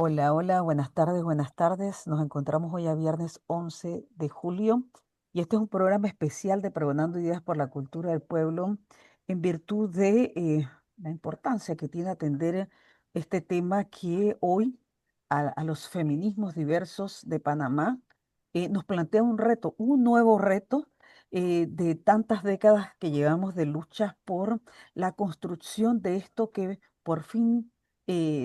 Hola, hola, buenas tardes, buenas tardes. Nos encontramos hoy a viernes 11 de julio y este es un programa especial de Pregonando Ideas por la Cultura del Pueblo en virtud de la importancia que tiene atender este tema que hoy a los feminismos diversos de Panamá nos plantea un reto, un nuevo reto de tantas décadas que llevamos de luchas por la construcción de esto que por fin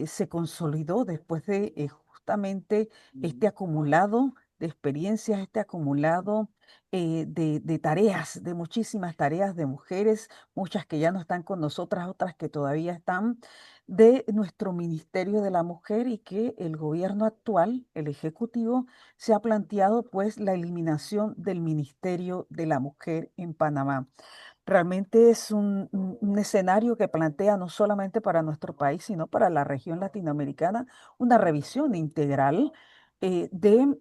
se consolidó después de justamente este acumulado de experiencias, este acumulado de tareas, de muchísimas tareas de mujeres, muchas que ya no están con nosotras, otras que todavía están, de nuestro Ministerio de la Mujer y que el gobierno actual, el Ejecutivo, se ha planteado pues la eliminación del Ministerio de la Mujer en Panamá. Realmente es un escenario que plantea no solamente para nuestro país, sino para la región latinoamericana, una revisión integral de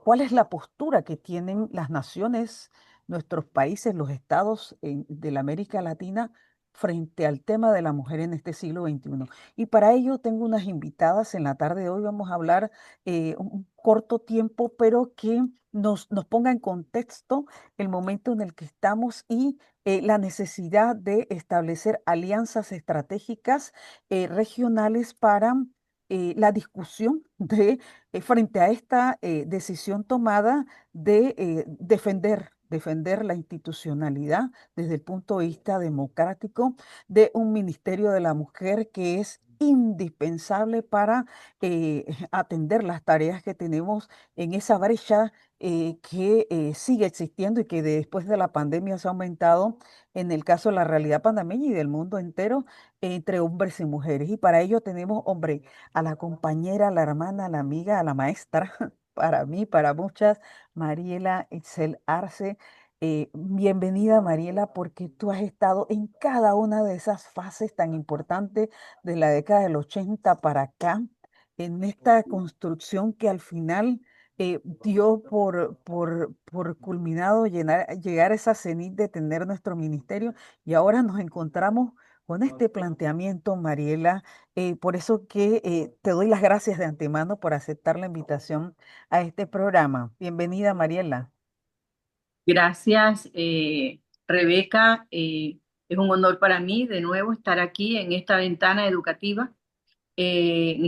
cuál es la postura que tienen las naciones, nuestros países, los estados de la América Latina frente al tema de la mujer en este siglo XXI. Y para ello tengo unas invitadas en la tarde de hoy. Vamos a hablar un corto tiempo, pero que nos ponga en contexto el momento en el que estamos y la necesidad de establecer alianzas estratégicas regionales para la discusión de frente a esta decisión tomada de defender la institucionalidad desde el punto de vista democrático de un Ministerio de la Mujer que es indispensable para atender las tareas que tenemos en esa brecha que sigue existiendo y que después de la pandemia se ha aumentado en el caso de la realidad panameña y del mundo entero entre hombres y mujeres. Y para ello tenemos, hombre, a la compañera, a la hermana, a la amiga, a la maestra, para mí, para muchas, Mariela Itzel Arce. Bienvenida, Mariela, porque tú has estado en cada una de esas fases tan importantes de la década del 80 para acá, en esta construcción que al final dio por culminado llegar a esa cenit de tener nuestro ministerio y ahora nos encontramos con este planteamiento, Mariela. Por eso que te doy las gracias de antemano por aceptar la invitación a este programa. Bienvenida, Mariela. Gracias, Rebeca. Es un honor para mí de nuevo estar aquí en esta ventana educativa, en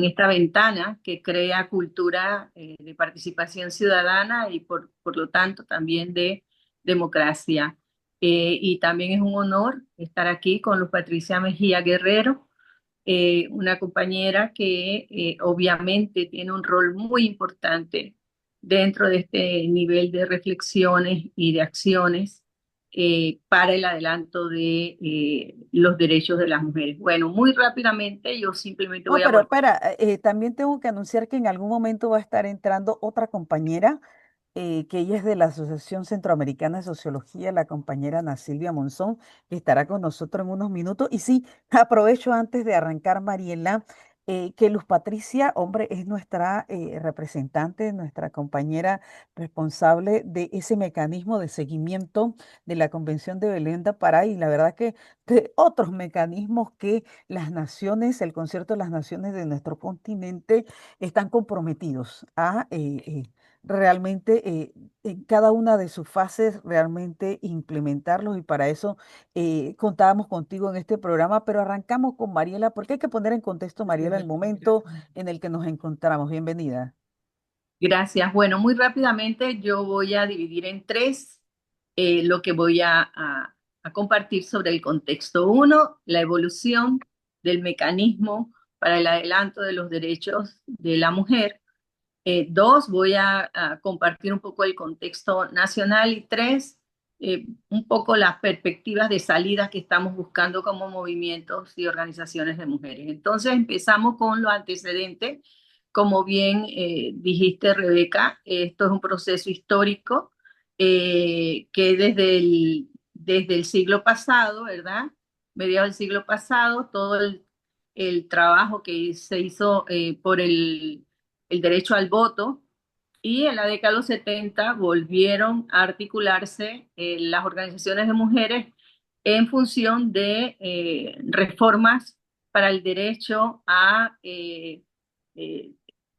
esta ventana que crea cultura de participación ciudadana y por lo tanto también de democracia. Y también es un honor estar aquí con Luz Patricia Mejía Guerrero, una compañera que obviamente tiene un rol muy importante dentro de este nivel de reflexiones y de acciones para el adelanto de los derechos de las mujeres. Bueno, muy rápidamente yo simplemente No, voy a pero volver. espera, también tengo que anunciar que en algún momento va a estar entrando otra compañera, que ella es de la Asociación Centroamericana de Sociología, la compañera Ana Silvia Monzón, que estará con nosotros en unos minutos. Y sí, aprovecho antes de arrancar, Mariela, que Luz Patricia, hombre, es nuestra representante, nuestra compañera responsable de ese mecanismo de seguimiento de la Convención de Belém do Pará y la verdad que de otros mecanismos que las naciones, el concierto de las naciones de nuestro continente están comprometidos a realmente en cada una de sus fases realmente implementarlos y para eso contábamos contigo en este programa, pero arrancamos con Mariela porque hay que poner en contexto, Mariela, el momento en el que nos encontramos. Bienvenida. Gracias. Bueno, muy rápidamente yo voy a dividir en tres lo que voy a compartir sobre el contexto. Uno, la evolución del mecanismo para el adelanto de los derechos de la mujer. Dos, voy a compartir un poco el contexto nacional. Y tres, un poco las perspectivas de salida que estamos buscando como movimientos y organizaciones de mujeres. Entonces empezamos con los antecedentes. Como bien dijiste, Rebeca, esto es un proceso histórico que desde el siglo pasado, ¿verdad? Mediados del siglo pasado, todo el trabajo que se hizo por el derecho al voto, y en la década de los 70 volvieron a articularse las organizaciones de mujeres en función de reformas para el derecho a eh,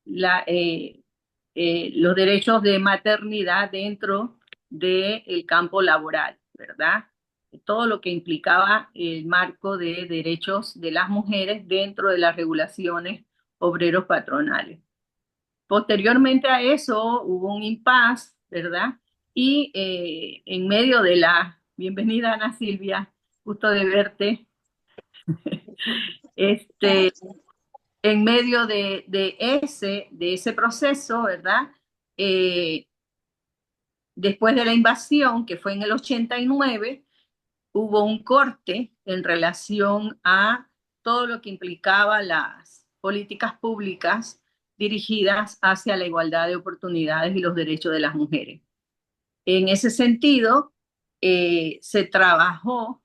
la, los derechos de maternidad dentro del campo laboral, ¿verdad? Todo lo que implicaba el marco de derechos de las mujeres dentro de las regulaciones obreros patronales. Posteriormente a eso hubo un impasse, ¿verdad? Y en medio de la, bienvenida Ana Silvia, gusto de verte, este, en medio de ese proceso, ¿verdad? Eh, Después de la invasión, que fue en el 89, hubo un corte en relación a todo lo que implicaba las políticas públicas dirigidas hacia la igualdad de oportunidades y los derechos de las mujeres. En ese sentido, se trabajó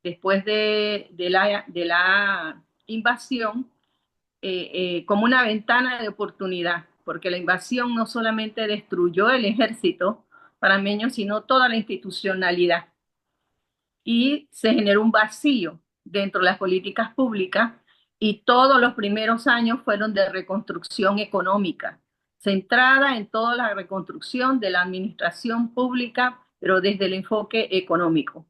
después de la invasión como una ventana de oportunidad, porque la invasión no solamente destruyó el ejército panameño, sino toda la institucionalidad. Y se generó un vacío dentro de las políticas públicas y todos los primeros años fueron de reconstrucción económica, centrada en toda la reconstrucción de la administración pública, pero desde el enfoque económico.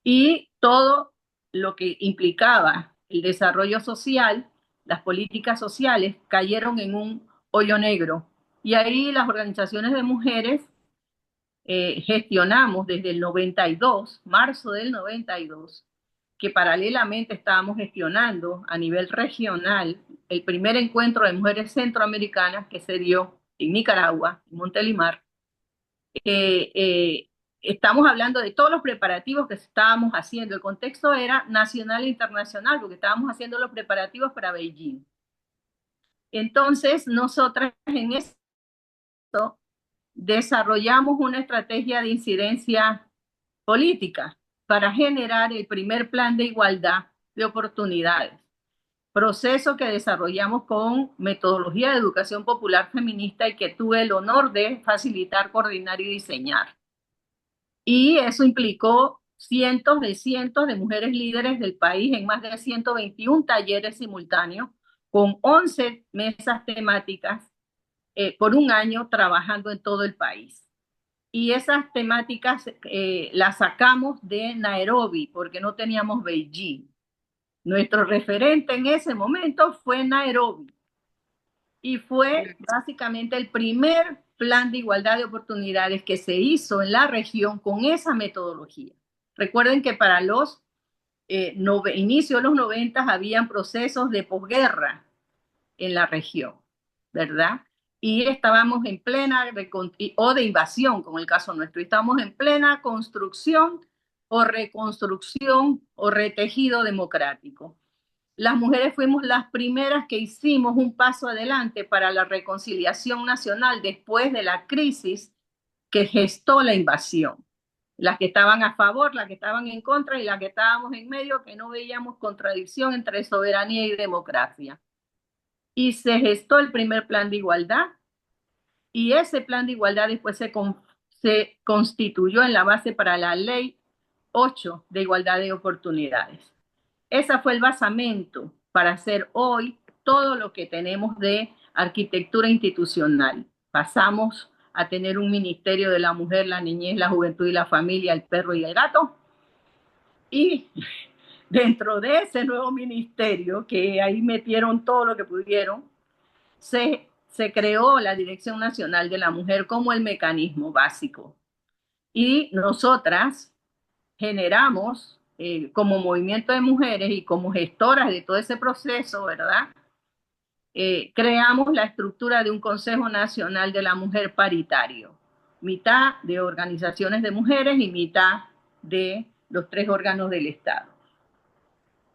Y todo lo que implicaba el desarrollo social, las políticas sociales, cayeron en un hoyo negro. Y ahí las organizaciones de mujeres gestionamos desde el 92, marzo del 92, que paralelamente estábamos gestionando a nivel regional el primer encuentro de mujeres centroamericanas que se dio en Nicaragua, en Montelimar. Eh, eh, Estamos hablando de todos los preparativos que estábamos haciendo. El contexto era nacional e internacional, porque estábamos haciendo los preparativos para Beijing. Entonces, nosotras en esto desarrollamos una estrategia de incidencia política para generar el primer plan de igualdad de oportunidades, proceso que desarrollamos con metodología de educación popular feminista y que tuve el honor de facilitar, coordinar y diseñar. Y eso implicó cientos de mujeres líderes del país en más de 121 talleres simultáneos con 11 mesas temáticas por un año trabajando en todo el país. Y esas temáticas las sacamos de Nairobi porque no teníamos Beijing. Nuestro referente en ese momento fue Nairobi y fue básicamente el primer plan de igualdad de oportunidades que se hizo en la región con esa metodología. Recuerden que para los inicios de los 90 habían procesos de posguerra en la región, ¿verdad? Y estábamos en plena, o de invasión, como el caso nuestro, y estábamos en plena construcción o reconstrucción o retejido democrático. Las mujeres fuimos las primeras que hicimos un paso adelante para la reconciliación nacional después de la crisis que gestó la invasión. Las que estaban a favor, las que estaban en contra y las que estábamos en medio, que no veíamos contradicción entre soberanía y democracia. Y se gestó el primer plan de igualdad y ese plan de igualdad después se constituyó en la base para la ley 8 de igualdad de oportunidades. Ese fue el basamento para hacer hoy todo lo que tenemos de arquitectura institucional. Pasamos a tener un ministerio de la mujer, la niñez, la juventud y la familia, el perro y el gato. Y dentro de ese nuevo ministerio, que ahí metieron todo lo que pudieron, se creó la Dirección Nacional de la Mujer como el mecanismo básico. Y nosotras generamos, como movimiento de mujeres y como gestoras de todo ese proceso, ¿verdad? Creamos la estructura de un Consejo Nacional de la Mujer paritario, mitad de organizaciones de mujeres y mitad de los 3 órganos del Estado.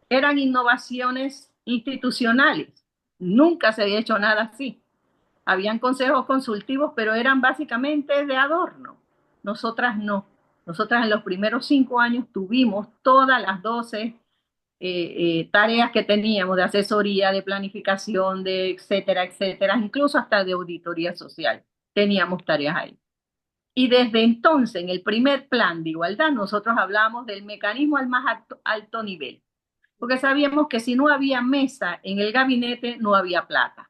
Eran innovaciones institucionales, nunca se había hecho nada así. Habían consejos consultivos, pero eran básicamente de adorno. Nosotras no. Nosotras en los primeros 5 años tuvimos todas las 12 tareas que teníamos de asesoría, de planificación, de etcétera, etcétera, incluso hasta de auditoría social. Teníamos tareas ahí. Y desde entonces, en el primer plan de igualdad, nosotros hablamos del mecanismo al más alto nivel, porque sabíamos que si no había mesa en el gabinete, no había plata.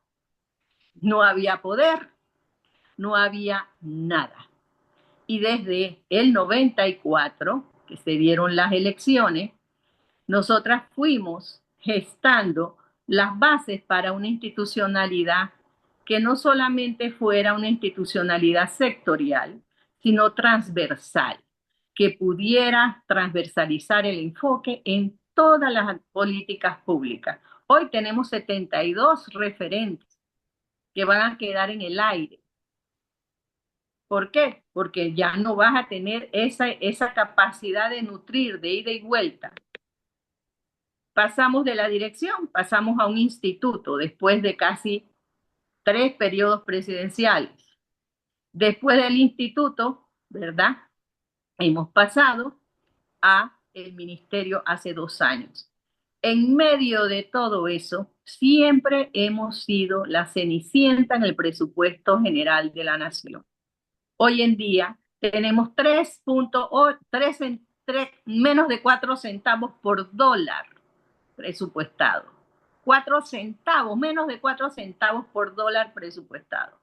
no había poder, no había nada. Y desde el 94, que se dieron las elecciones, nosotras fuimos gestando las bases para una institucionalidad que no solamente fuera una institucionalidad sectorial, sino transversal, que pudiera transversalizar el enfoque en todas las políticas públicas. Hoy tenemos 72 referentes que van a quedar en el aire. ¿Por qué? Porque ya no vas a tener esa capacidad de nutrir, de ida y vuelta. Pasamos de la dirección, pasamos a un instituto después de casi 3 periodos presidenciales. Después del instituto, ¿verdad? Hemos pasado a el ministerio hace 2 años. En medio de todo eso, siempre hemos sido la cenicienta en el presupuesto general de la nación. Hoy en día tenemos 3 menos de 4 centavos por dólar presupuestado. 4 centavos, menos de 4 centavos por dólar presupuestado.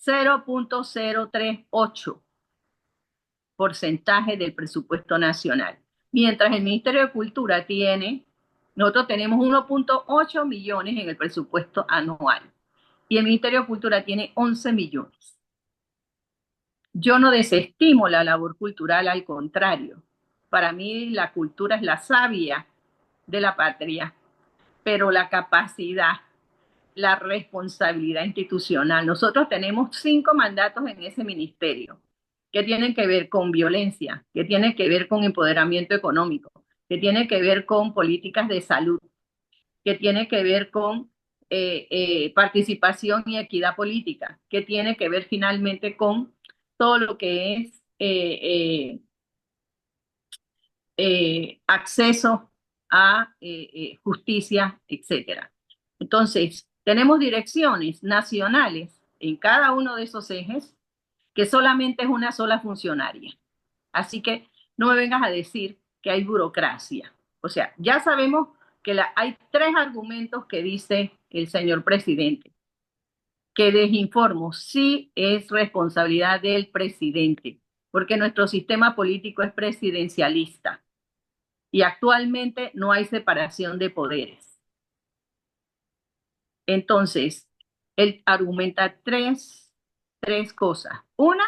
0.038% del presupuesto nacional. Mientras el Ministerio de Cultura nosotros tenemos 1.8 millones en el presupuesto anual y el Ministerio de Cultura tiene 11 millones. Yo no desestimo la labor cultural, al contrario. Para mí la cultura es la savia de la patria, pero la capacidad, la responsabilidad institucional. Nosotros tenemos 5 mandatos en ese ministerio que tienen que ver con violencia, que tienen que ver con empoderamiento económico, que tienen que ver con políticas de salud, que tiene que ver con participación y equidad política, que tiene que ver finalmente con todo lo que es acceso a justicia, etcétera. Entonces, tenemos direcciones nacionales en cada uno de esos ejes que solamente es una sola funcionaria. Así que no me vengas a decir que hay burocracia. O sea, ya sabemos que hay 3 argumentos que dice el señor presidente, que desinformo, sí es responsabilidad del presidente, porque nuestro sistema político es presidencialista y actualmente no hay separación de poderes. Entonces, él argumenta tres cosas. Una,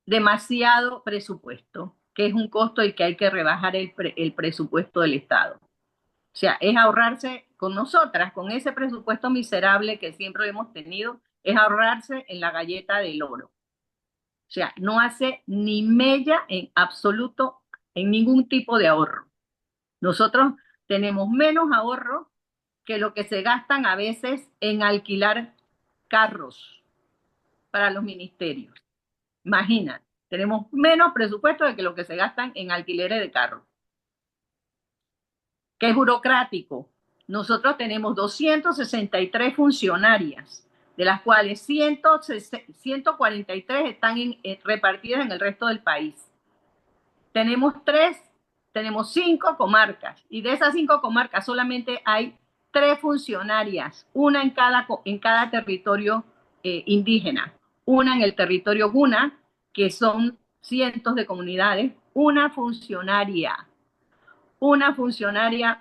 demasiado presupuesto, que es un costo y que hay que rebajar el presupuesto del Estado. O sea, es ahorrarse con nosotras, con ese presupuesto miserable que siempre hemos tenido, es ahorrarse en la galleta del oro. O sea, no hace ni mella en absoluto en ningún tipo de ahorro. Nosotros tenemos menos ahorro que lo que se gastan a veces en alquilar carros para los ministerios. Imagina, tenemos menos presupuesto de que lo que se gastan en alquileres de carros. Que es burocrático. Nosotros tenemos 263 funcionarias, de las cuales 143 están repartidas en el resto del país. Tenemos 5 comarcas, y de esas 5 comarcas solamente hay 3 funcionarias, una en cada territorio indígena, una en el territorio Guna, que son cientos de comunidades, una funcionaria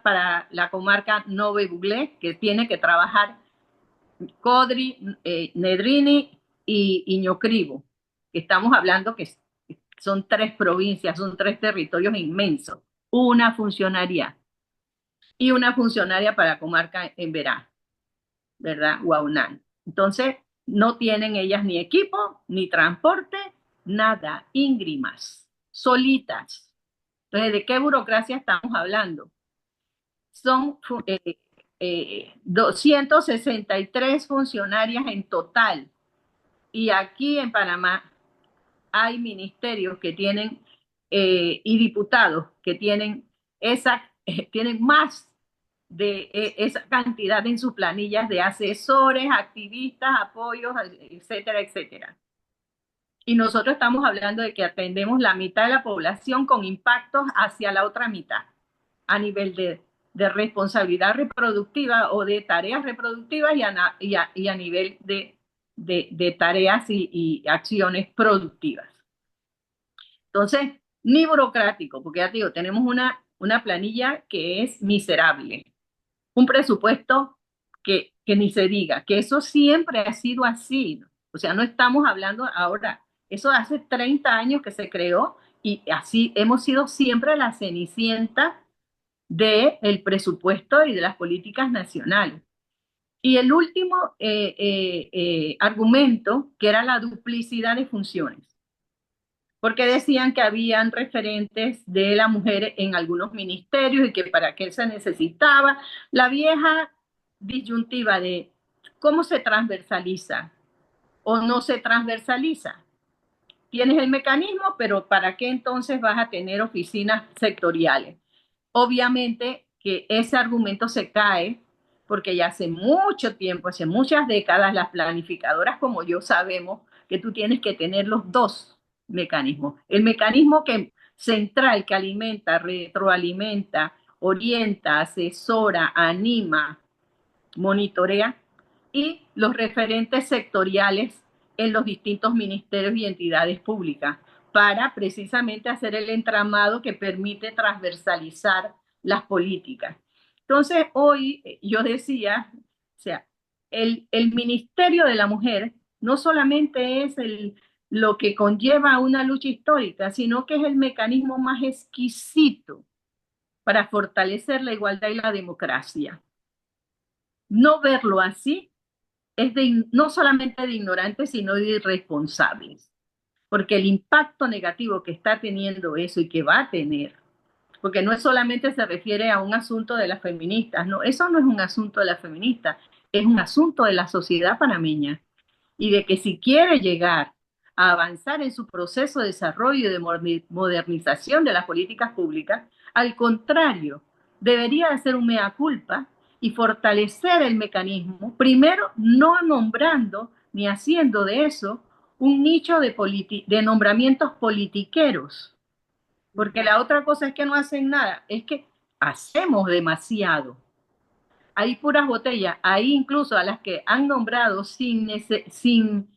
para la comarca Nove Buglé, que tiene que trabajar Codri, Nedrini y Ñocribo, que estamos hablando que son 3 provincias, son 3 territorios inmensos. Una funcionaria y una funcionaria para la comarca en Verá, ¿verdad? Huaunán. Entonces, no tienen ellas ni equipo, ni transporte, nada, íngrimas, solitas. Entonces, ¿de qué burocracia estamos hablando? Son 263 funcionarias en total. Y aquí en Panamá hay ministerios que tienen y diputados que tienen más de esa cantidad en sus planillas de asesores, activistas, apoyos, etcétera, etcétera. Y nosotros estamos hablando de que atendemos la mitad de la población con impactos hacia la otra mitad a nivel de responsabilidad reproductiva o de tareas reproductivas y a nivel de tareas y acciones productivas. Entonces, ni burocrático, porque ya te digo, tenemos una planilla que es miserable, un presupuesto que ni se diga, que eso siempre ha sido así, ¿no? O sea, no estamos hablando ahora, eso hace 30 años que se creó y así hemos sido siempre la cenicienta del presupuesto y de las políticas nacionales. Y el último argumento, que era la duplicidad de funciones, porque decían que habían referentes de la mujer en algunos ministerios y que para qué se necesitaba la vieja disyuntiva de cómo se transversaliza o no se transversaliza. Tienes el mecanismo, pero ¿para qué entonces vas a tener oficinas sectoriales? Obviamente que ese argumento se cae porque ya hace mucho tiempo, hace muchas décadas, las planificadoras como yo sabemos que tú tienes que tener los dos mecanismos. El mecanismo que, central que alimenta, retroalimenta, orienta, asesora, anima, monitorea y los referentes sectoriales en los distintos ministerios y entidades públicas para precisamente hacer el entramado que permite transversalizar las políticas. Entonces, hoy yo decía, o sea, el Ministerio de la Mujer no solamente es lo que conlleva una lucha histórica, sino que es el mecanismo más exquisito para fortalecer la igualdad y la democracia. No verlo así es no solamente de ignorantes, sino de irresponsables, porque el impacto negativo que está teniendo eso y que va a tener, porque no es solamente se refiere a un asunto de las feministas, no, eso no es un asunto de las feministas, es un asunto de la sociedad panameña y de que si quiere llegar a avanzar en su proceso de desarrollo y de modernización de las políticas públicas, al contrario, debería de ser un mea culpa y fortalecer el mecanismo, primero no nombrando ni haciendo de eso un nicho de nombramientos politiqueros, porque la otra cosa es que no hacen nada, es que hacemos demasiado. Hay puras botellas, hay incluso a las que han nombrado sin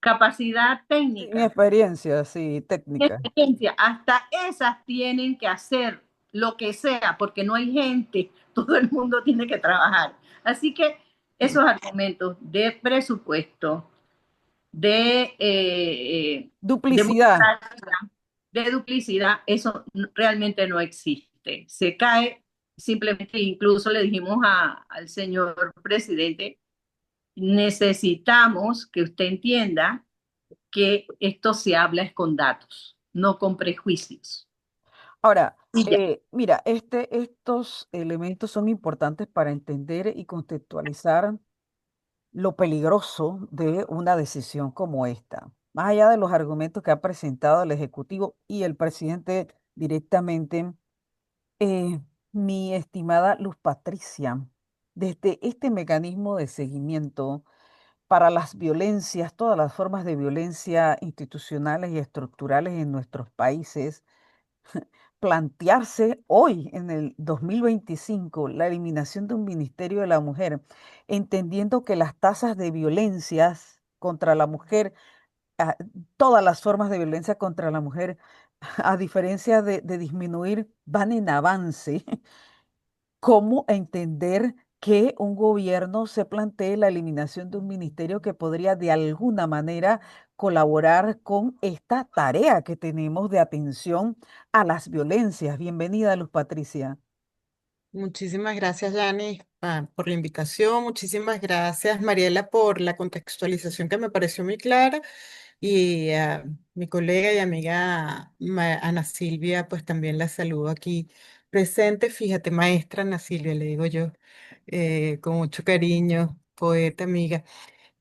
capacidad Sin técnica, experiencia, sí, técnica. experiencia, hasta esas tienen que hacer lo que sea, porque no hay gente, todo el mundo tiene que trabajar. Así que esos argumentos de presupuesto, de Duplicidad. burocracia, de duplicidad, eso realmente no existe. Se cae simplemente, incluso le dijimos al señor presidente, necesitamos que usted entienda que esto se habla es con datos, no con prejuicios. Ahora, Y ya. mira, estos elementos son importantes para entender y contextualizar lo peligroso de una decisión como esta. Más allá de los argumentos que ha presentado el Ejecutivo y el presidente directamente, eh, mi estimada Luz Patricia, desde este mecanismo de seguimiento para las violencias, todas las formas de violencia institucionales y estructurales en nuestros países, plantearse hoy, en el 2025, la eliminación de un Ministerio de la Mujer, entendiendo que las tasas de violencias contra la mujer, ah, todas las formas de violencia contra la mujer, a diferencia de disminuir, van en avance. ¿Cómo entender que un gobierno se plantee la eliminación de un ministerio que podría de alguna manera colaborar con esta tarea que tenemos de atención a las violencias? Bienvenida, Luz Patricia. Muchísimas gracias, Jani, por la invitación. Muchísimas gracias, Mariela, por la contextualización que me pareció muy clara. Y a mi colega y amiga Ana Silvia, pues también la saludo aquí presente. Fíjate, maestra Ana Silvia, le digo yo, con mucho cariño, poeta, amiga.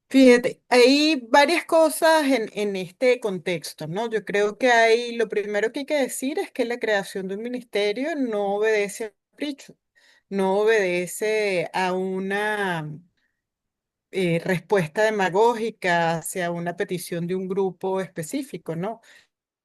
Fíjate, hay varias cosas en este contexto, ¿no? Yo creo que lo primero que hay que decir es que la creación de un ministerio no obedece a capricho, no obedece a una respuesta demagógica hacia una petición de un grupo específico, ¿no?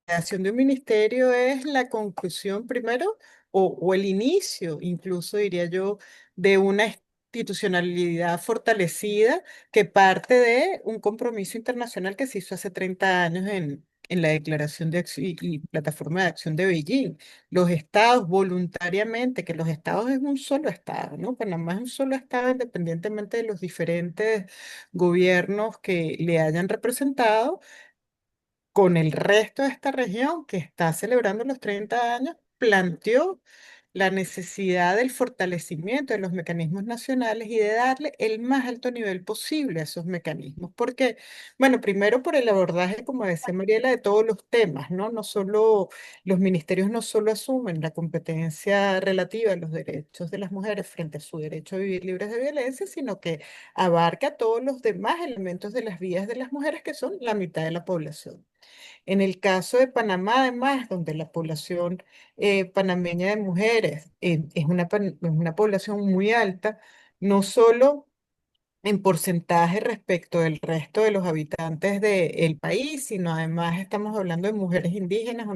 La creación de un ministerio es la conclusión, primero, o el inicio, incluso diría yo, de una institucionalidad fortalecida que parte de un compromiso internacional que se hizo hace 30 años en la Declaración de Acción y Plataforma de Acción de Beijing. Los estados voluntariamente, que los estados es un solo estado, ¿no? Panamá es un solo estado independientemente de los diferentes gobiernos que le hayan representado, con el resto de esta región que está celebrando los 30 años, planteó la necesidad del fortalecimiento de los mecanismos nacionales y de darle el más alto nivel posible a esos mecanismos. Porque, bueno, primero por el abordaje, como decía Mariela, de todos los temas, ¿no? No solo, los ministerios no solo asumen la competencia relativa a los derechos de las mujeres frente a su derecho a vivir libres de violencia, sino que abarca todos los demás elementos de las vidas de las mujeres, que son la mitad de la población. En el caso de Panamá, además, donde la población panameña de mujeres es una población muy alta, no solo en porcentaje respecto del resto de los habitantes del país, sino además estamos hablando de mujeres indígenas,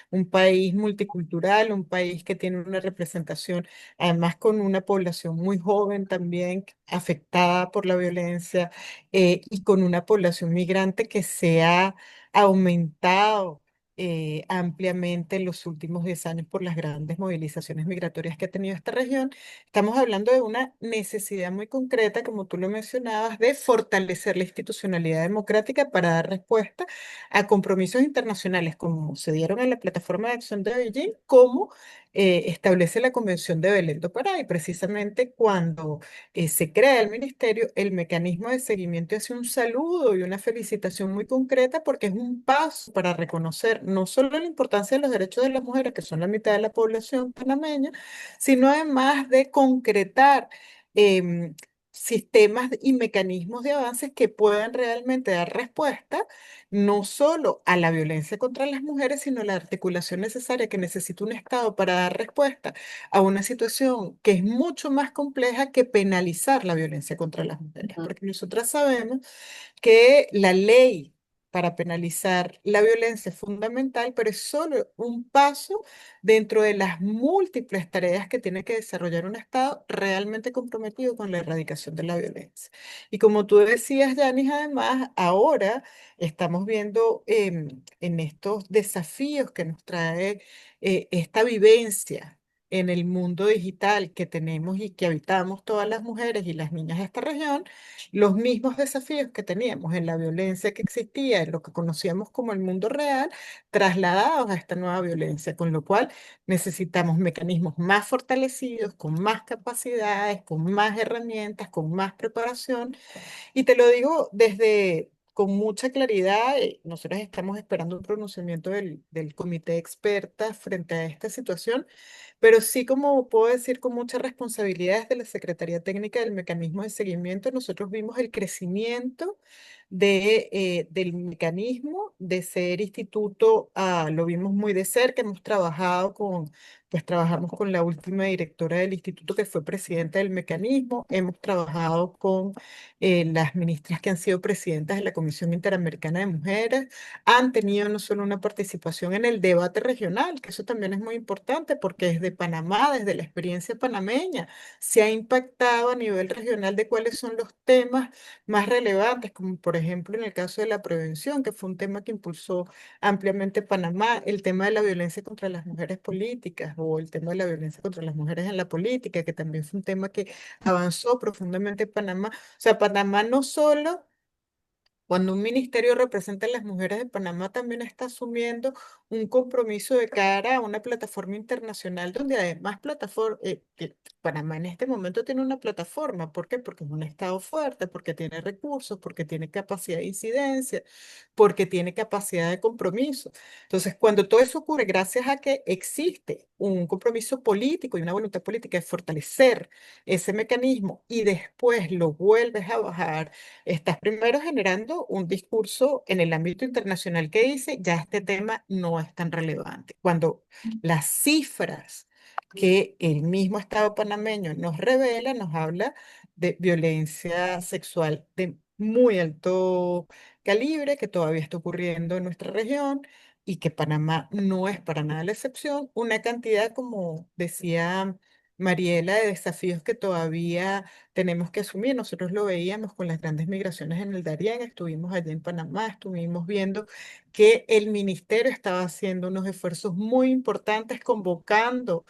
un país multicultural, un país que tiene una representación, además con una población muy joven también afectada por la violencia, y con una población migrante que se ha aumentado ampliamente en los últimos 10 años por las grandes movilizaciones migratorias que ha tenido esta región. Estamos hablando de una necesidad muy concreta, como tú lo mencionabas, de fortalecer la institucionalidad democrática para dar respuesta a compromisos internacionales como se dieron en la Plataforma de Acción de Beijing, como establece la Convención de Belén do Pará. Y precisamente cuando se crea el ministerio, el mecanismo de seguimiento hace un saludo y una felicitación muy concreta, porque es un paso para reconocer no solo la importancia de los derechos de las mujeres, que son la mitad de la población panameña, sino además de concretar em, sistemas y mecanismos de avances que puedan realmente dar respuesta no solo a la violencia contra las mujeres, sino a la articulación necesaria que necesita un Estado para dar respuesta a una situación que es mucho más compleja que penalizar la violencia contra las mujeres, Ujú. porque nosotras sabemos que la ley para penalizar la violencia es fundamental, pero es solo un paso dentro de las múltiples tareas que tiene que desarrollar un Estado realmente comprometido con la erradicación de la violencia. Y como tú decías, Yanis, además, ahora estamos viendo en estos desafíos que nos trae esta vivencia en el mundo digital que tenemos y que habitamos todas las mujeres y las niñas de esta región, los mismos desafíos que teníamos en la violencia que existía, en lo que conocíamos como el mundo real, trasladados a esta nueva violencia, con lo cual necesitamos mecanismos más fortalecidos, con más capacidades, con más herramientas, con más preparación. Y te lo digo desde... Con mucha claridad, nosotros estamos esperando un pronunciamiento del comité de expertas frente a esta situación, pero sí, como puedo decir con mucha responsabilidad desde la Secretaría Técnica del Mecanismo de Seguimiento, nosotros vimos el crecimiento del mecanismo de ser instituto, lo vimos muy de cerca, hemos trabajado pues trabajamos con la última directora del instituto que fue presidenta del mecanismo, hemos trabajado con las ministras que han sido presidentas de la Comisión Interamericana de Mujeres, han tenido no solo una participación en el debate regional, que eso también es muy importante porque desde Panamá, desde la experiencia panameña, se ha impactado a nivel regional de cuáles son los temas más relevantes, como por ejemplo en el caso de la prevención, que fue un tema que impulsó ampliamente Panamá, el tema de la violencia contra las mujeres políticas o el tema de la violencia contra las mujeres en la política, que también fue un tema que avanzó profundamente en Panamá. O sea, Panamá no solo cuando un ministerio representa a las mujeres de Panamá, también está asumiendo un compromiso de cara a una plataforma internacional donde además Panamá en este momento tiene una plataforma. ¿Por qué? Porque es un estado fuerte, porque tiene recursos, porque tiene capacidad de incidencia, porque tiene capacidad de compromiso. Entonces, cuando todo eso ocurre gracias a que existe un compromiso político y una voluntad política de fortalecer ese mecanismo y después lo vuelves a bajar, estás primero generando un discurso en el ámbito internacional que dice, ya este tema no es tan relevante. Cuando las cifras que el mismo Estado panameño nos revela, nos habla de violencia sexual de muy alto calibre que todavía está ocurriendo en nuestra región, y que Panamá no es para nada la excepción, una cantidad, como decía Mariela, de desafíos que todavía tenemos que asumir. Nosotros lo veíamos con las grandes migraciones en el Darién, estuvimos allí en Panamá, estuvimos viendo que el ministerio estaba haciendo unos esfuerzos muy importantes convocando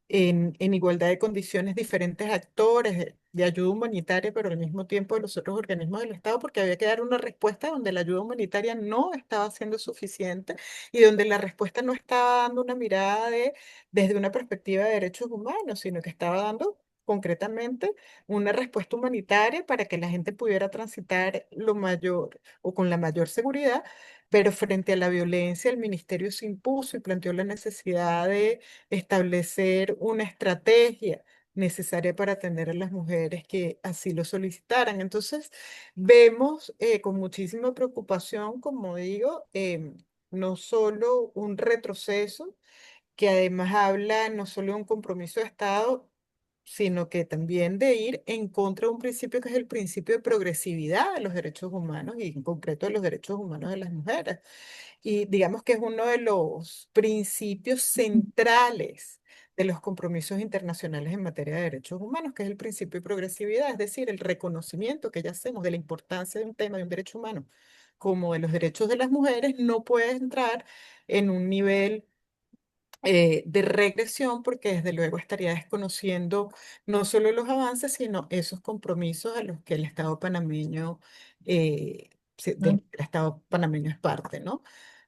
en igualdad de condiciones diferentes actores de ayuda humanitaria, pero al mismo tiempo de los otros organismos del Estado, porque había que dar una respuesta donde la ayuda humanitaria no estaba siendo suficiente y donde la respuesta no estaba dando una mirada desde una perspectiva de derechos humanos, sino que estaba dando concretamente una respuesta humanitaria para que la gente pudiera transitar lo mayor o con la mayor seguridad. Pero frente a la violencia, el ministerio se impuso y planteó la necesidad de establecer una estrategia necesaria para atender a las mujeres que así lo solicitaran. Entonces, vemos con muchísima preocupación, como digo, no solo un retroceso, que además habla no solo de un compromiso de Estado, sino que también de ir en contra de un principio que es el principio de progresividad de los derechos humanos y en concreto de los derechos humanos de las mujeres. Y digamos que es uno de los principios centrales de los compromisos internacionales en materia de derechos humanos, que es el principio de progresividad, es decir, el reconocimiento que ya hacemos de la importancia de un tema, de un derecho humano, como de los derechos de las mujeres, no puede entrar en un nivel de regresión, porque desde luego estaría desconociendo no solo los avances, sino esos compromisos a los que el Estado panameño, del que el Estado panameño es parte, ¿no?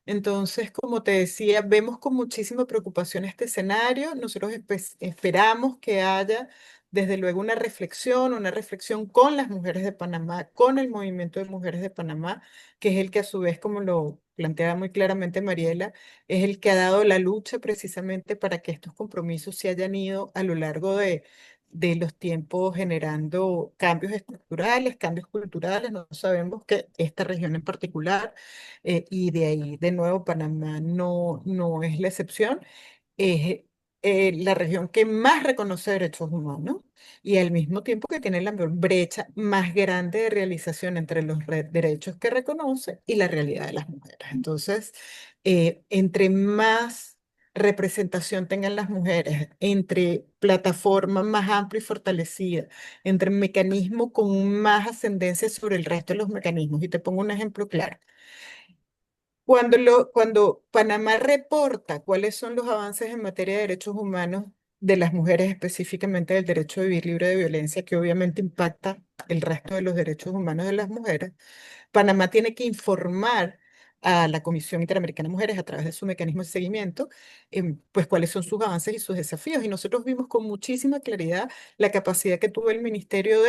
Entonces, como te decía, vemos con muchísima preocupación este escenario. Nosotros esperamos que haya, desde luego, una reflexión con las mujeres de Panamá, con el movimiento de mujeres de Panamá, que es el que a su vez, como lo planteaba muy claramente Mariela, es el que ha dado la lucha precisamente para que estos compromisos se hayan ido a lo largo de los tiempos generando cambios estructurales, cambios culturales. No sabemos que esta región en particular, y de ahí de nuevo Panamá no es la excepción, es la región que más reconoce derechos humanos y al mismo tiempo que tiene la brecha más grande de realización entre los derechos que reconoce y la realidad de las mujeres. Entonces, entre más representación tengan las mujeres, entre plataforma más amplia y fortalecida, entre mecanismos con más ascendencia sobre el resto de los mecanismos. Y te pongo un ejemplo claro. Cuando Panamá reporta cuáles son los avances en materia de derechos humanos de las mujeres, específicamente del derecho a vivir libre de violencia, que obviamente impacta el resto de los derechos humanos de las mujeres, Panamá tiene que informar a la Comisión Interamericana de Mujeres a través de su mecanismo de seguimiento, pues cuáles son sus avances y sus desafíos. Y nosotros vimos con muchísima claridad la capacidad que tuvo el ministerio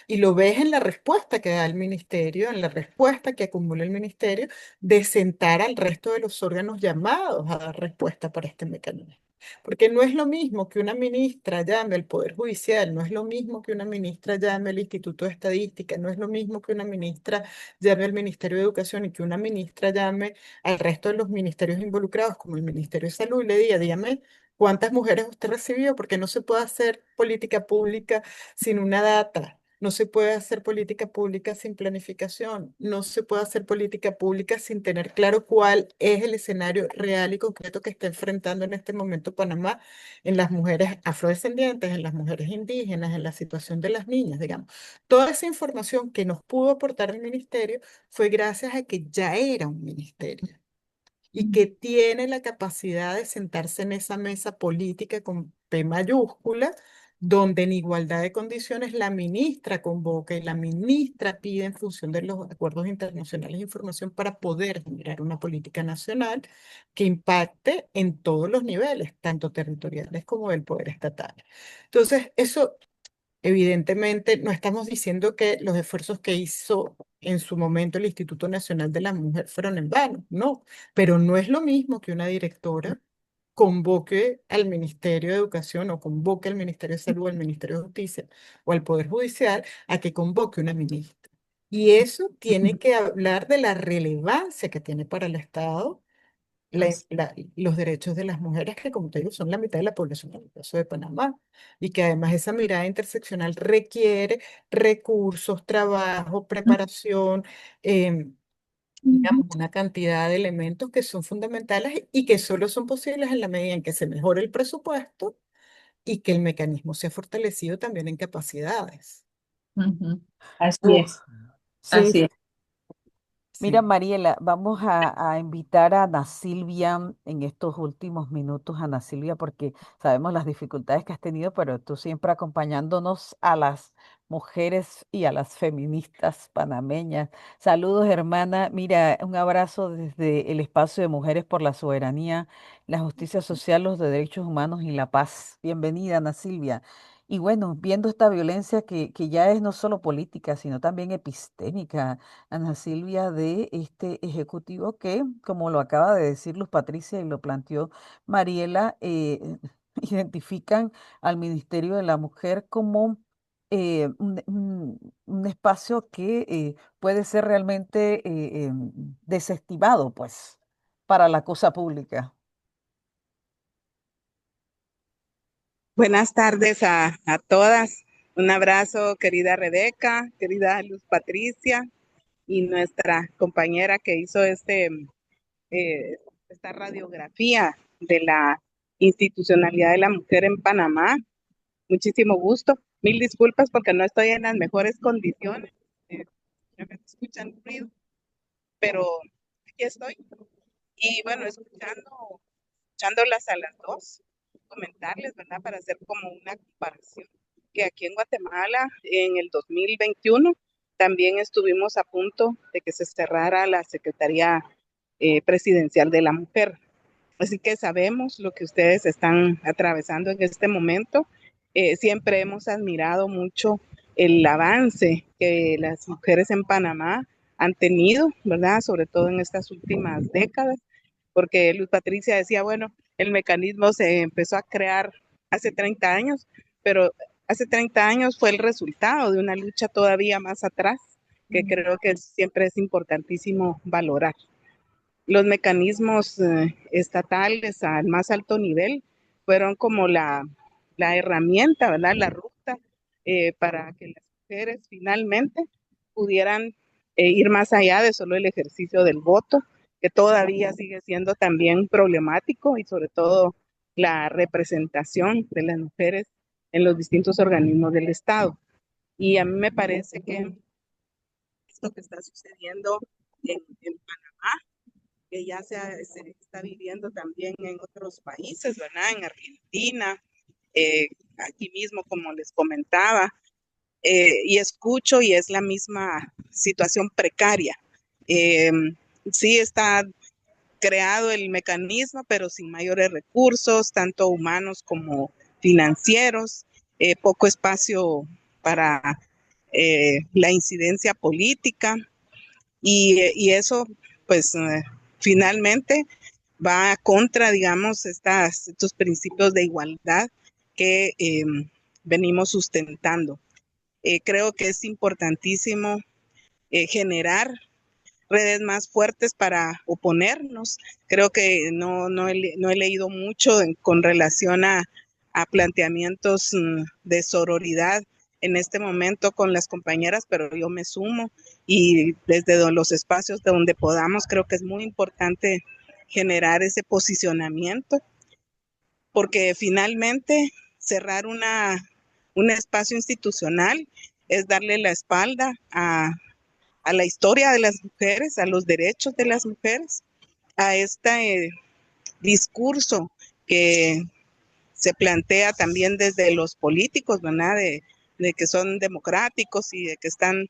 y lo ves en la respuesta que da el ministerio, en la respuesta que acumula el ministerio, de sentar al resto de los órganos llamados a dar respuesta para este mecanismo. Porque no es lo mismo que una ministra llame al Poder Judicial, no es lo mismo que una ministra llame al Instituto de Estadística, no es lo mismo que una ministra llame al Ministerio de Educación y que una ministra llame al resto de los ministerios involucrados, como el Ministerio de Salud, y le diga, dígame cuántas mujeres usted recibió, porque no se puede hacer política pública sin una data. No se puede hacer política pública sin planificación. No se puede hacer política pública sin tener claro cuál es el escenario real y concreto que está enfrentando en este momento Panamá en las mujeres afrodescendientes, en las mujeres indígenas, en la situación de las niñas, digamos. Toda esa información que nos pudo aportar el ministerio fue gracias a que ya era un ministerio y que tiene la capacidad de sentarse en esa mesa política con P mayúscula, donde en igualdad de condiciones la ministra convoca y la ministra pide en función de los acuerdos internacionales información para poder generar una política nacional que impacte en todos los niveles, tanto territoriales como del poder estatal. Entonces, eso evidentemente, no estamos diciendo que los esfuerzos que hizo en su momento el Instituto Nacional de la Mujer fueron en vano, no, pero no es lo mismo que una directora convoque al Ministerio de Educación o convoque al Ministerio de Salud, al Ministerio de Justicia o al Poder Judicial a que convoque una ministra. Y eso tiene que hablar de la relevancia que tiene para el Estado los derechos de las mujeres, que como te digo, son la mitad de la población en el caso de Panamá, y que además esa mirada interseccional requiere recursos, trabajo, preparación, em, Ujú. digamos, una cantidad de elementos que son fundamentales y que solo son posibles en la medida en que se mejore el presupuesto y que el mecanismo sea fortalecido también en capacidades. Ujú. Así Uh, es, sí, así es. mira, Sí. Mariela, vamos a invitar a Ana Silvia en estos últimos minutos, Ana Silvia, porque sabemos las dificultades que has tenido, pero tú siempre acompañándonos a las mujeres y a las feministas panameñas. Saludos, hermana. Mira, un abrazo desde el espacio de Mujeres por la Soberanía, la Justicia Social, los Derechos Humanos y la Paz. Bienvenida, Ana Silvia. Y bueno, viendo esta violencia que ya es no solo política, sino también epistémica. Ana Silvia, de este ejecutivo que, como lo acaba de decir Luz Patricia y lo planteó Mariela, identifican al Ministerio de la Mujer como un espacio que puede ser realmente desestimado, pues, para la cosa pública. Buenas tardes a todas. Un abrazo, querida Rebeca, querida Luz Patricia y nuestra compañera que hizo esta radiografía de la institucionalidad de la mujer en Panamá. Muchísimo gusto. Mil disculpas porque no estoy en las mejores condiciones. Ya me escuchan ruido, pero aquí estoy. Y bueno, escuchándolas a las dos, comentarles, ¿verdad? Para hacer como una comparación, que aquí en Guatemala, en el 2021, también estuvimos a punto de que se cerrara la Secretaría Presidencial de la Mujer. Así que sabemos lo que ustedes están atravesando en este momento. Siempre hemos admirado mucho el avance que las mujeres en Panamá han tenido, ¿verdad? Sobre todo en estas últimas décadas, porque Luz Patricia decía, bueno, el mecanismo se empezó a crear hace 30 años, pero hace 30 años fue el resultado de una lucha todavía más atrás, que Mm. creo que siempre es importantísimo valorar. Los mecanismos estatales al más alto nivel fueron como la herramienta, ¿verdad? La ruta para que las mujeres finalmente pudieran ir más allá de solo el ejercicio del voto, que todavía sigue siendo también problemático y sobre todo la representación de las mujeres en los distintos organismos del Estado. Y a mí me parece que esto que está sucediendo en Panamá que ya se está viviendo también en otros países, ¿verdad? En Argentina, aquí mismo, como les comentaba, y escucho y es la misma situación precaria. Eh, sí está creado el mecanismo, pero sin mayores recursos, tanto humanos como financieros, poco espacio para la incidencia política y eso, pues, finalmente va contra, digamos, estos principios de igualdad que venimos sustentando. Creo que es importantísimo generar redes más fuertes para oponernos. Creo que no he leído mucho con relación a planteamientos de sororidad en este momento con las compañeras, pero yo me sumo y desde los espacios de donde podamos, creo que es muy importante generar ese posicionamiento, porque finalmente cerrar un espacio institucional es darle la espalda a la historia de las mujeres, a los derechos de las mujeres, a este discurso que se plantea también desde los políticos, ¿verdad? De que son democráticos y de que están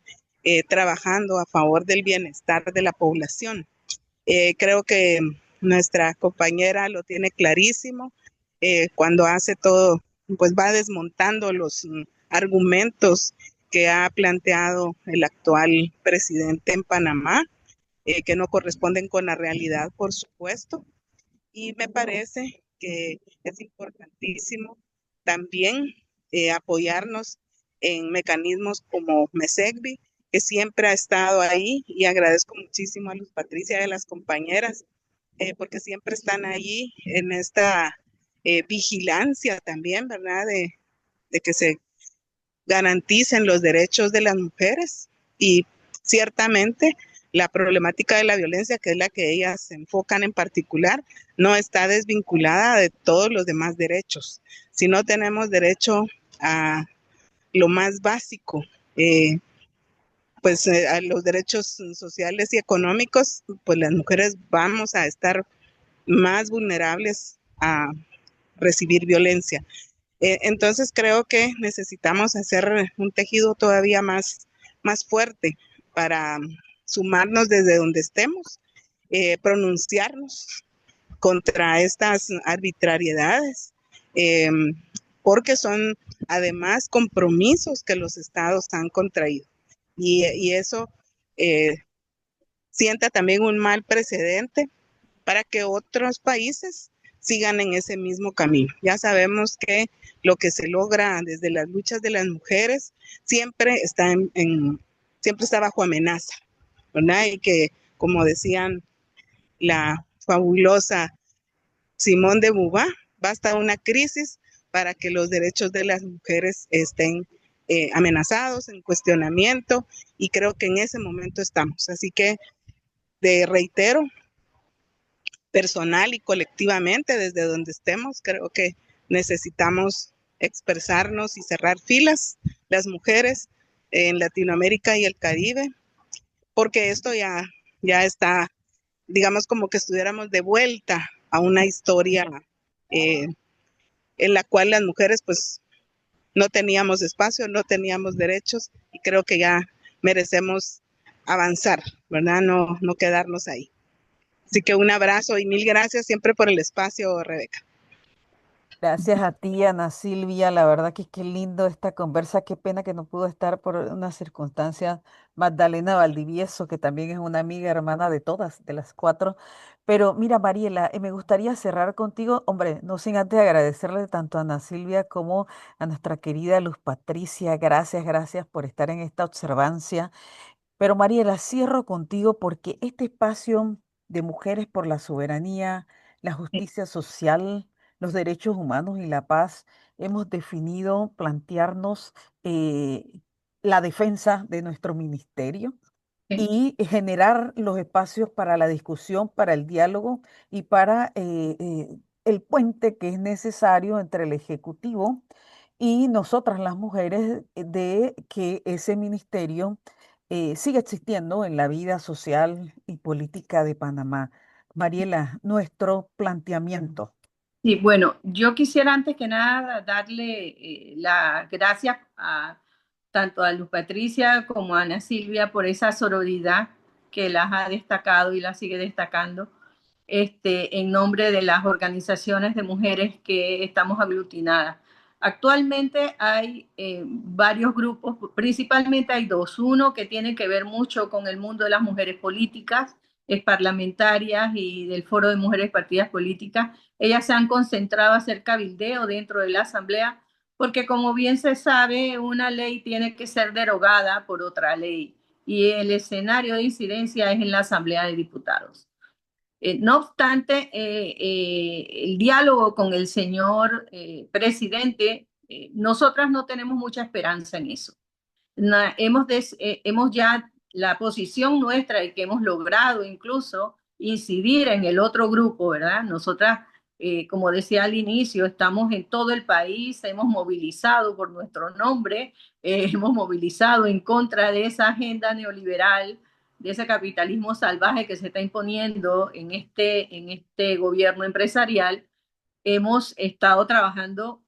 trabajando a favor del bienestar de la población. Creo que nuestra compañera lo tiene clarísimo cuando hace todo, pues va desmontando los argumentos que ha planteado el actual presidente en Panamá, que no corresponden con la realidad, por supuesto. Y me parece que es importantísimo también apoyarnos en mecanismos como MESECBI, que siempre ha estado ahí, y agradezco muchísimo a Luz Patricia y a las compañeras, porque siempre están allí en esta vigilancia también, ¿verdad? De que se garanticen los derechos de las mujeres y ciertamente la problemática de la violencia, que es la que ellas se enfocan en particular, no está desvinculada de todos los demás derechos. Si no tenemos derecho a lo más básico, a los derechos sociales y económicos, pues las mujeres vamos a estar más vulnerables a recibir violencia. Entonces creo que necesitamos hacer un tejido todavía más fuerte para sumarnos desde donde estemos, pronunciarnos contra estas arbitrariedades, eh, porque son además compromisos que los estados han contraído. Y eso sienta también un mal precedente para que otros países sigan en ese mismo camino. Ya sabemos que lo que se logra desde las luchas de las mujeres siempre siempre está bajo amenaza, ¿verdad? Y que, como decían la fabulosa Simone de Beauvoir, basta una crisis para que los derechos de las mujeres estén amenazados, en cuestionamiento, y creo que en ese momento estamos. Así que reitero, personal y colectivamente, desde donde estemos, creo que necesitamos expresarnos y cerrar filas, las mujeres en Latinoamérica y el Caribe, porque esto ya está, digamos, como que estuviéramos de vuelta a una historia eh, en la cual las mujeres pues no teníamos espacio, no teníamos derechos, y creo que ya merecemos avanzar, ¿verdad? No quedarnos ahí. Así que un abrazo y mil gracias siempre por el espacio, Rebeca. Gracias a ti, Ana Silvia. La verdad que qué lindo esta conversa. Qué pena que no pudo estar por una circunstancia Magdalena Valdivieso, que también es una amiga hermana de todas, de las cuatro. Pero mira, Mariela, me gustaría cerrar contigo, hombre, no sin antes agradecerle tanto a Ana Silvia como a nuestra querida Luz Patricia. Gracias, gracias por estar en esta observancia. Pero Mariela, cierro contigo porque este espacio de mujeres por la soberanía, la justicia social, los derechos humanos y la paz, hemos definido plantearnos la defensa de nuestro ministerio y generar los espacios para la discusión, para el diálogo y para el puente que es necesario entre el Ejecutivo y nosotras las mujeres de que ese ministerio siga existiendo en la vida social y política de Panamá. Mariela, nuestro planteamiento. Sí, bueno, yo quisiera antes que nada darle las gracias tanto a Luz Patricia como a Ana Silvia por esa sororidad que las ha destacado y las sigue destacando en nombre de las organizaciones de mujeres que estamos aglutinadas. Actualmente hay varios grupos, principalmente hay dos. Uno que tiene que ver mucho con el mundo de las mujeres políticas, es parlamentarias y del Foro de Mujeres Partidas Políticas. Ellas se han concentrado a hacer cabildeo dentro de la Asamblea, porque como bien se sabe, una ley tiene que ser derogada por otra ley y el escenario de incidencia es en la Asamblea de Diputados. No obstante, el diálogo con el señor presidente, nosotras no tenemos mucha esperanza en eso. Hemos ya la posición nuestra y que hemos logrado incluso incidir en el otro grupo, ¿verdad? Nosotras, como decía al inicio, estamos en todo el país, hemos movilizado por nuestro nombre, hemos movilizado en contra de esa agenda neoliberal, de ese capitalismo salvaje que se está imponiendo en este gobierno empresarial. Hemos estado trabajando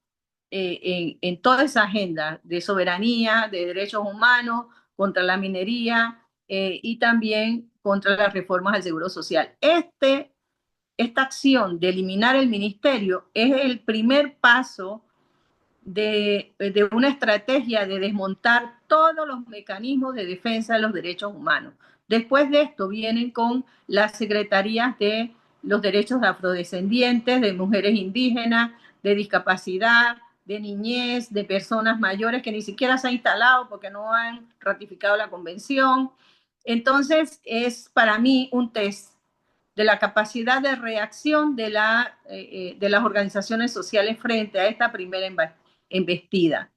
en toda esa agenda de soberanía, de derechos humanos, contra la minería y también contra las reformas al Seguro Social. Esta acción de eliminar el ministerio es el primer paso de una estrategia de desmontar todos los mecanismos de defensa de los derechos humanos. Después de esto vienen con las secretarías de los derechos de afrodescendientes, de mujeres indígenas, de discapacidad, de niñez, de personas mayores que ni siquiera se han instalado porque no han ratificado la convención. Entonces es para mí un test de la capacidad de reacción de las organizaciones sociales frente a esta primera embestida.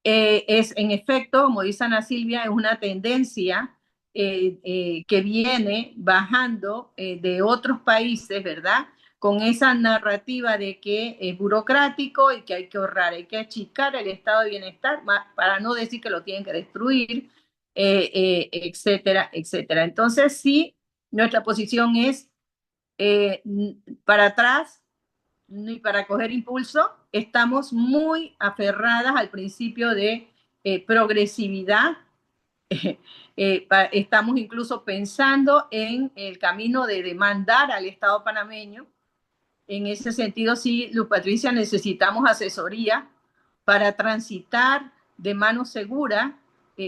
Es en efecto, como dice Ana Silvia, es una tendencia que viene bajando de otros países, ¿verdad? Con esa narrativa de que es burocrático y que hay que ahorrar, hay que achicar el estado de bienestar, para no decir que lo tienen que destruir, etcétera, etcétera. Entonces, sí, nuestra posición es para atrás ni para coger impulso, estamos muy aferradas al principio de progresividad. Estamos incluso pensando en el camino de demandar al Estado panameño. En ese sentido, sí, Luz Patricia, necesitamos asesoría para transitar de mano segura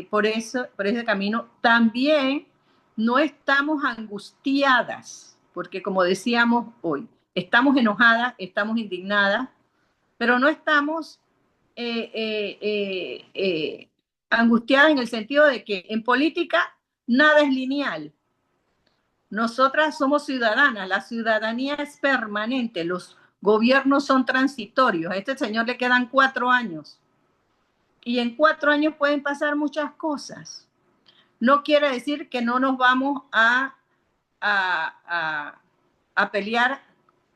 por ese camino. También no estamos angustiadas, porque como decíamos hoy, estamos enojadas, estamos indignadas, pero no estamos eh, eh, eh, eh, angustiadas en el sentido de que en política nada es lineal. Nosotras somos ciudadanas, la ciudadanía es permanente, los gobiernos son transitorios. A este señor le quedan 4 años y en 4 años pueden pasar muchas cosas. No quiere decir que no nos vamos a pelear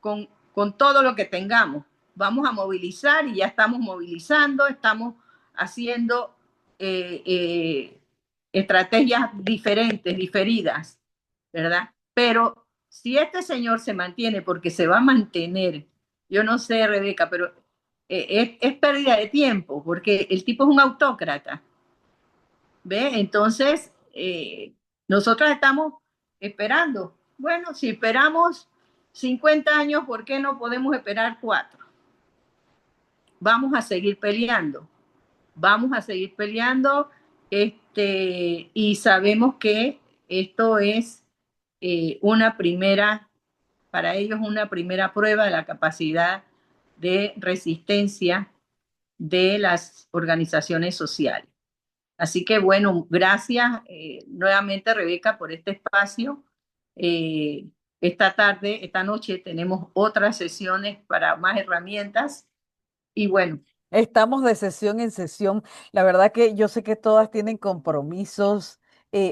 con todo lo que tengamos. Vamos a movilizar y ya estamos movilizando, estamos haciendo estrategias diferentes, diferidas, ¿verdad? Pero si este señor se mantiene, porque se va a mantener, yo no sé, Rebeca, pero es pérdida de tiempo, porque el tipo es un autócrata, ¿ve? Entonces, nosotros estamos esperando. Bueno, si esperamos 50 años, ¿por qué no podemos esperar 4? Vamos a seguir peleando, vamos a seguir peleando, y sabemos que esto es una primera, para ellos una primera prueba de la capacidad de resistencia de las organizaciones sociales. Así que bueno, gracias nuevamente Rebeca por este espacio. Eh, esta tarde, esta noche tenemos otras sesiones para más herramientas y bueno, Estamos de sesión en sesión. La verdad que yo sé que todas tienen compromisos.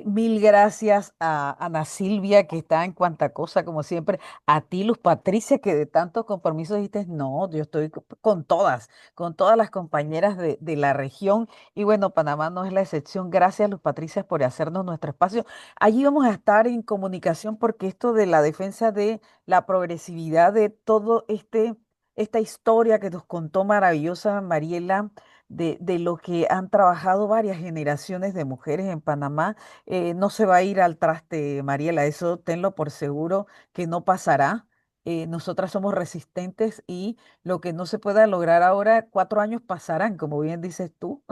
Mil gracias a Ana Silvia, que está en cuanta cosa, como siempre. A ti, Luz Patricia, que de tantos compromisos dijiste, no, yo estoy con todas las compañeras de la región. Y bueno, Panamá no es la excepción. Gracias, Luz Patricia, por hacernos nuestro espacio. Allí vamos a estar en comunicación porque esto de la defensa de la progresividad de todo esta historia que nos contó maravillosa Mariela de lo que han trabajado varias generaciones de mujeres en Panamá, no se va a ir al traste, Mariela, eso tenlo por seguro que no pasará. Nosotras somos resistentes y lo que no se pueda lograr ahora, 4 años pasarán, como bien dices tú,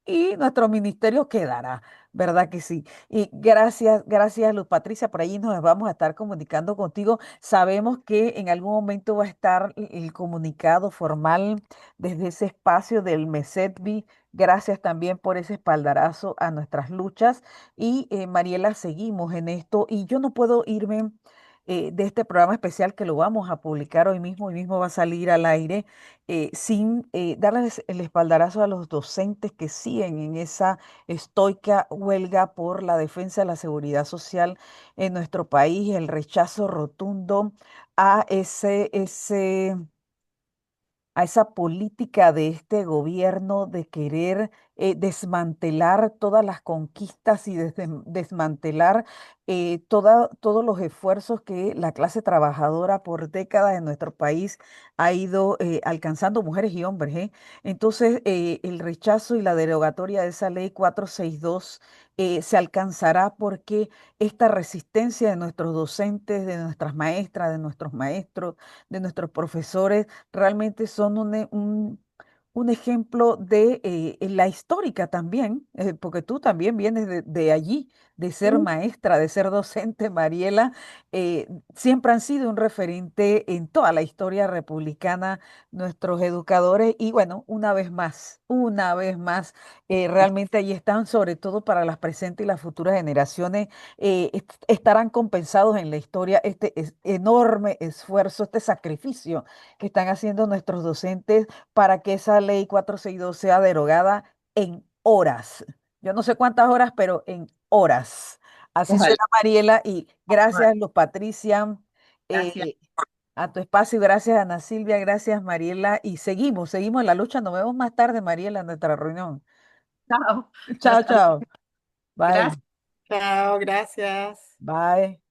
y nuestro ministerio quedará, ¿verdad que sí? Y gracias, gracias Luz Patricia, por ahí nos vamos a estar comunicando contigo. Sabemos que en algún momento va a estar el comunicado formal desde ese espacio del MESETBI. Gracias también por ese espaldarazo a nuestras luchas. Y Mariela, seguimos en esto y yo no puedo irme de este programa especial que lo vamos a publicar hoy mismo va a salir al aire sin darles el espaldarazo a los docentes que siguen en esa estoica huelga por la defensa de la seguridad social en nuestro país, el rechazo rotundo a a esa política de este gobierno de querer desmantelar todas las conquistas y desmantelar todos los esfuerzos que la clase trabajadora por décadas en nuestro país ha ido alcanzando, mujeres y hombres. Entonces, el rechazo y la derogatoria de esa ley 462 se alcanzará porque esta resistencia de nuestros docentes, de nuestras maestras, de nuestros maestros, de nuestros profesores, realmente son un ejemplo de la histórica también, porque tú también vienes de allí, de ser maestra, de ser docente, Mariela, siempre han sido un referente en toda la historia republicana, nuestros educadores, y bueno, una vez más, realmente allí están, sobre todo para las presentes y las futuras generaciones, estarán compensados en la historia enorme esfuerzo, este sacrificio que están haciendo nuestros docentes para que esa ley 462 sea derogada en horas. yo no sé cuántas horas, pero en horas. Así Ojalá. suena Mariela y gracias, Luz Patricia, Gracias. eh, a tu espacio, gracias Ana Silvia, gracias Mariela y seguimos la lucha. Nos vemos más tarde, Mariela, en nuestra reunión. Chao. Chao, Hasta luego. chao. Bye, Gracias. Chao, gracias. bye.